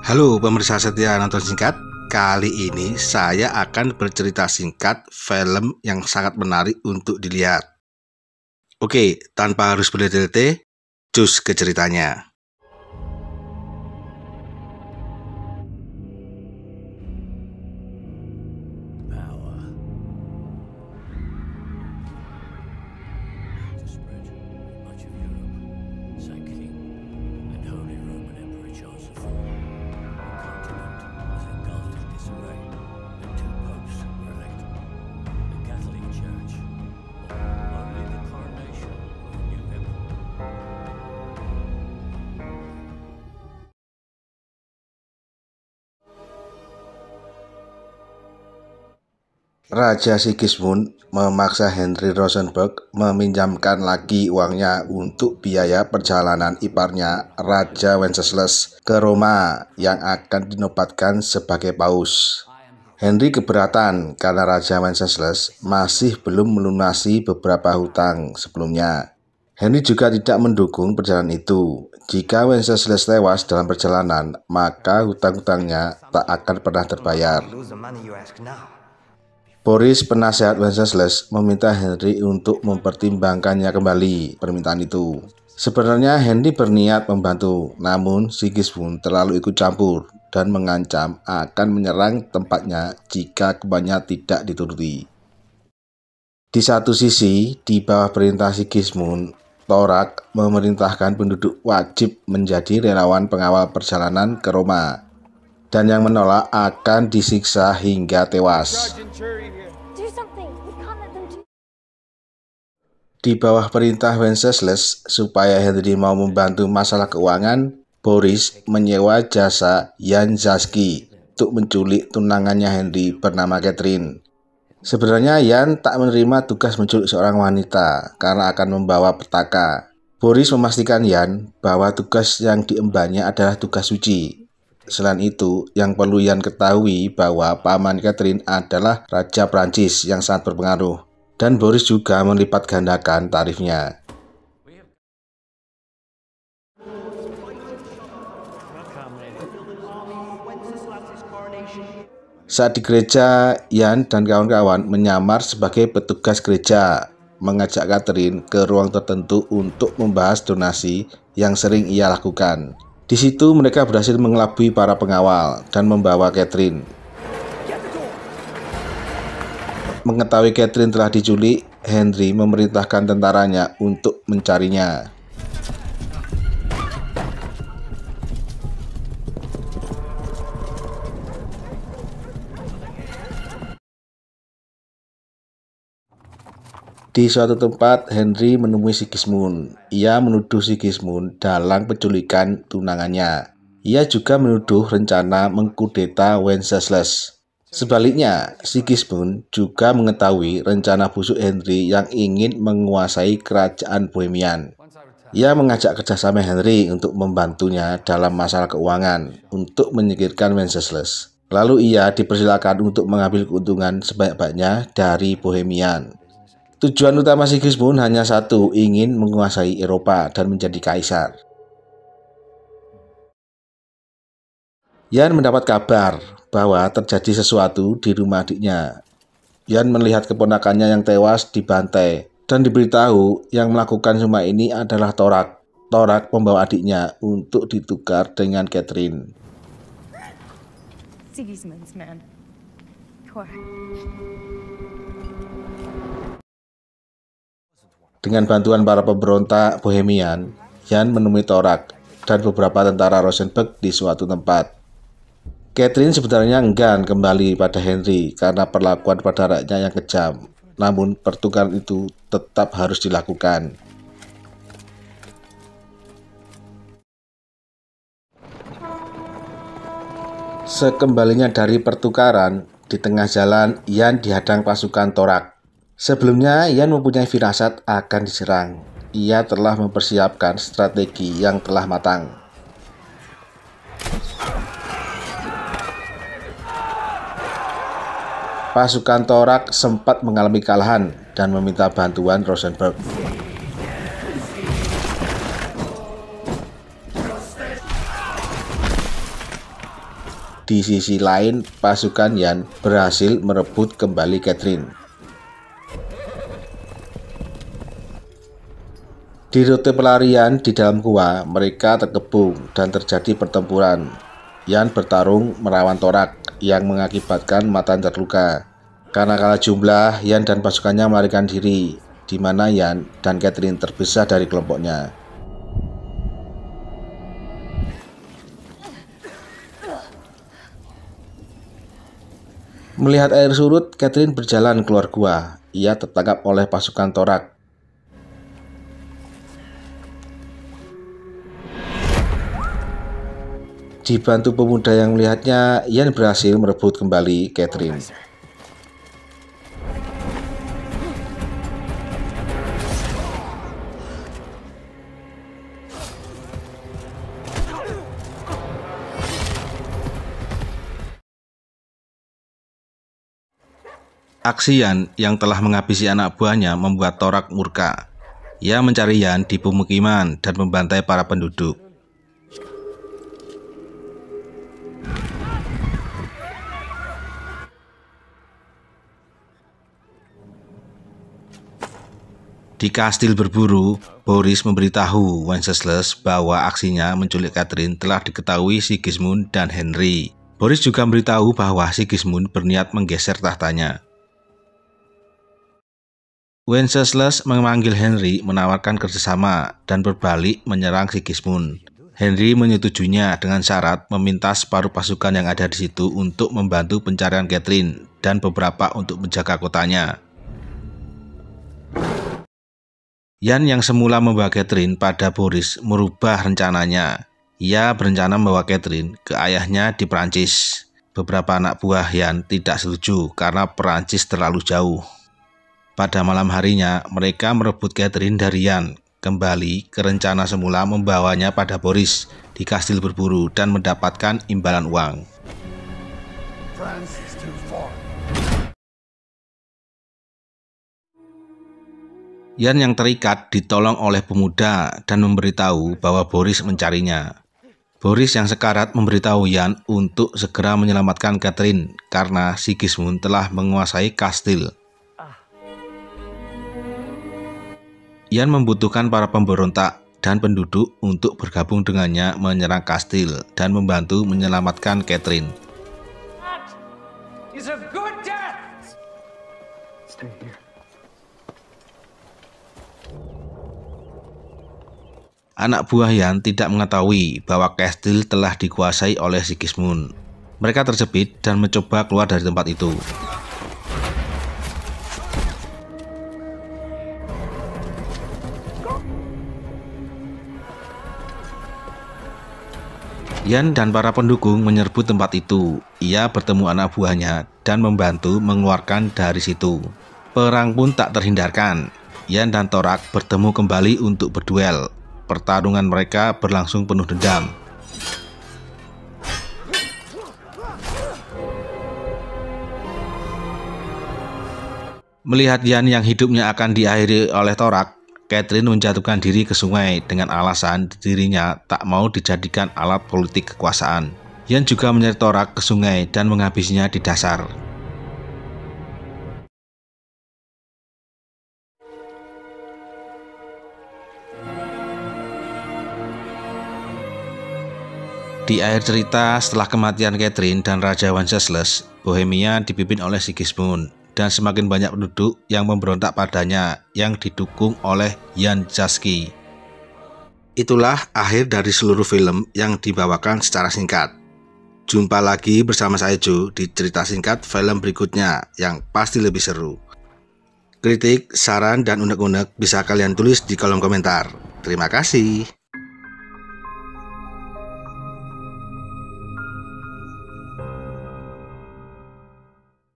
Halo pemirsa setia nonton singkat. Kali ini saya akan bercerita singkat film yang sangat menarik untuk dilihat. Oke, tanpa harus bertele-tele, cus ke ceritanya. Raja Sigismund memaksa Henry Rosenberg meminjamkan lagi uangnya untuk biaya perjalanan iparnya Raja Wenceslas ke Roma yang akan dinobatkan sebagai paus. Henry keberatan karena Raja Wenceslas masih belum melunasi beberapa hutang sebelumnya. Henry juga tidak mendukung perjalanan itu. Jika Wenceslas tewas dalam perjalanan, maka hutang-hutangnya tak akan pernah terbayar. Boris, penasehat Wenceslas, meminta Henry untuk mempertimbangkannya kembali permintaan itu. Sebenarnya Henry berniat membantu, namun Sigismund terlalu ikut campur dan mengancam akan menyerang tempatnya jika kebanyakan tidak dituruti. Di satu sisi, di bawah perintah Sigismund, Thorak memerintahkan penduduk wajib menjadi relawan pengawal perjalanan ke Roma, dan yang menolak akan disiksa hingga tewas. Di bawah perintah Wenceslas, supaya Henry mau membantu masalah keuangan, Boris menyewa jasa Jan Zaski untuk menculik tunangannya Henry bernama Catherine. Sebenarnya Jan tak menerima tugas menculik seorang wanita karena akan membawa petaka. Boris memastikan Jan bahwa tugas yang diembannya adalah tugas suci. Selain itu, yang perlu Jan ketahui bahwa paman Catherine adalah Raja Prancis yang sangat berpengaruh. Dan Boris juga melipat gandakan tarifnya. Saat di gereja, Jan dan kawan-kawan menyamar sebagai petugas gereja, mengajak Catherine ke ruang tertentu untuk membahas donasi yang sering ia lakukan. Di situ mereka berhasil mengelabui para pengawal dan membawa Catherine. Mengetahui Catherine telah diculik, Henry memerintahkan tentaranya untuk mencarinya. Di suatu tempat, Henry menemui Sigismund. Ia menuduh Sigismund dalam penculikan tunangannya. Ia juga menuduh rencana mengkudeta Wenceslas. Sebaliknya, Sigismund juga mengetahui rencana busuk Henry yang ingin menguasai kerajaan Bohemian. Ia mengajak kerjasama Henry untuk membantunya dalam masalah keuangan untuk menyingkirkan Wenceslas. Lalu ia dipersilakan untuk mengambil keuntungan sebanyak-banyaknya dari Bohemian. Tujuan utama Sigismund hanya satu, ingin menguasai Eropa dan menjadi kaisar. Jan mendapat kabar bahwa terjadi sesuatu di rumah adiknya. Jan melihat keponakannya yang tewas dibantai dan diberitahu yang melakukan semua ini adalah Thorak. Thorak membawa adiknya untuk ditukar dengan Catherine. Sigismund's man. Thorak. Dengan bantuan para pemberontak Bohemian, Jan menemui Thorak dan beberapa tentara Rosenberg di suatu tempat. Catherine sebenarnya enggan kembali pada Henry karena perlakuan pada rakyatnya yang kejam. Namun pertukaran itu tetap harus dilakukan. Sekembalinya dari pertukaran, di tengah jalan Jan dihadang pasukan Thorak. Sebelumnya Jan mempunyai firasat akan diserang. Ia telah mempersiapkan strategi yang telah matang. Pasukan Thorak sempat mengalami kekalahan dan meminta bantuan Rosenberg. Di sisi lain, pasukan Yan berhasil merebut kembali Catherine. Di rute pelarian di dalam gua, mereka terkepung dan terjadi pertempuran. Yan bertarung melawan Torak yang mengakibatkan Matan terluka. Karena kalah jumlah, Yan dan pasukannya melarikan diri, di mana Yan dan Catherine terpisah dari kelompoknya. Melihat air surut, Catherine berjalan keluar gua. Ia tertangkap oleh pasukan Torak. Dibantu pemuda yang melihatnya, Yan berhasil merebut kembali Catherine. Aksi Yan yang telah menghabisi anak buahnya membuat Torak murka. Ia mencari Yan di pemukiman dan membantai para penduduk. Di kastil berburu, Boris memberitahu Wenceslas bahwa aksinya menculik Catherine telah diketahui Sigismund dan Henry. Boris juga memberitahu bahwa Sigismund berniat menggeser tahtanya. Wenceslas memanggil Henry menawarkan kerjasama dan berbalik menyerang Sigismund. Henry menyetujuinya dengan syarat meminta separuh pasukan yang ada di situ untuk membantu pencarian Catherine dan beberapa untuk menjaga kotanya. Yan yang semula membawa Catherine pada Boris merubah rencananya. Ia berencana membawa Catherine ke ayahnya di Prancis. Beberapa anak buah Yan tidak setuju karena Prancis terlalu jauh. Pada malam harinya, mereka merebut Catherine dari Yan, kembali ke rencana semula membawanya pada Boris di kastil berburu dan mendapatkan imbalan uang. Yan yang terikat ditolong oleh pemuda dan memberitahu bahwa Boris mencarinya. Boris yang sekarat memberitahu Yan untuk segera menyelamatkan Catherine karena Sigismund telah menguasai kastil. Yan membutuhkan para pemberontak dan penduduk untuk bergabung dengannya menyerang kastil dan membantu menyelamatkan Catherine. Anak buah Yan tidak mengetahui bahwa kastil telah dikuasai oleh Sigismund. Mereka terjepit dan mencoba keluar dari tempat itu. Yan dan para pendukung menyerbu tempat itu. Ia bertemu anak buahnya dan membantu mengeluarkan dari situ. Perang pun tak terhindarkan. Yan dan Torak bertemu kembali untuk berduel. Pertarungan mereka berlangsung penuh dendam. Melihat Yan yang hidupnya akan diakhiri oleh Torak, Catherine menjatuhkan diri ke sungai dengan alasan dirinya tak mau dijadikan alat politik kekuasaan. Yan juga menyeret Torak ke sungai dan menghabisinya di dasar. Di akhir cerita, setelah kematian Catherine dan Raja Wenceslas, Bohemia dipimpin oleh Sigismund dan semakin banyak penduduk yang memberontak padanya yang didukung oleh Jan Jaski. Itulah akhir dari seluruh film yang dibawakan secara singkat. Jumpa lagi bersama saya Joe di cerita singkat film berikutnya yang pasti lebih seru. Kritik, saran, dan unek-unek bisa kalian tulis di kolom komentar. Terima kasih.